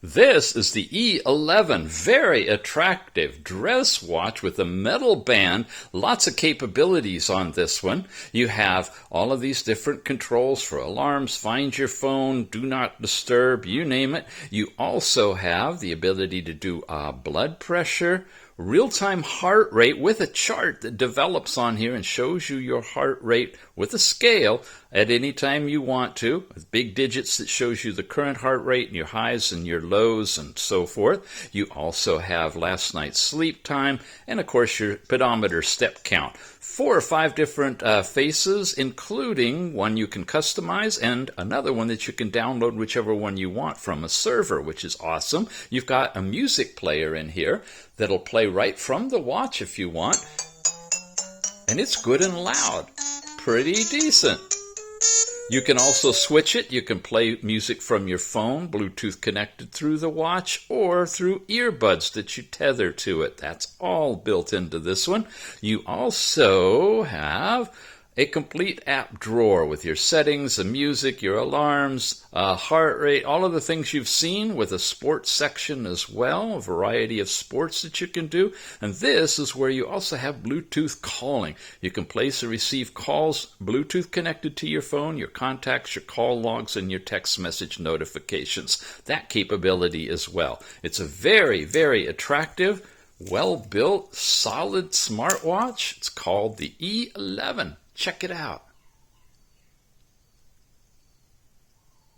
This is the E11, very attractive dress watch with a metal band, lots of capabilities on this one. You have all of these different controls for alarms, find your phone, do not disturb, you name it. You also have the ability to do blood pressure, real-time heart rate with a chart that develops on here and shows you your heart rate with a scale at any time you want to, with big digits that shows you the current heart rate and your highs and your lows and so forth. You also have last night's sleep time and, of course, your pedometer step count. 4 or 5 different faces, including one you can customize and another one that you can download, whichever one you want, from a server, which is awesome. You've got a music player in here that'll play right from the watch if you want, and it's good and loud. Pretty decent. You can also switch it. You can play music from your phone, Bluetooth connected through the watch, or through earbuds that you tether to it. That's all built into this one. You also have a complete app drawer with your settings, the music, your alarms, heart rate, all of the things you've seen, with a sports section as well, a variety of sports that you can do. And this is where you also have Bluetooth calling. You can place or receive calls, Bluetooth connected to your phone, your contacts, your call logs, and your text message notifications. That capability as well. It's a very, very attractive, well-built, solid smartwatch. It's called the E11. Check it out.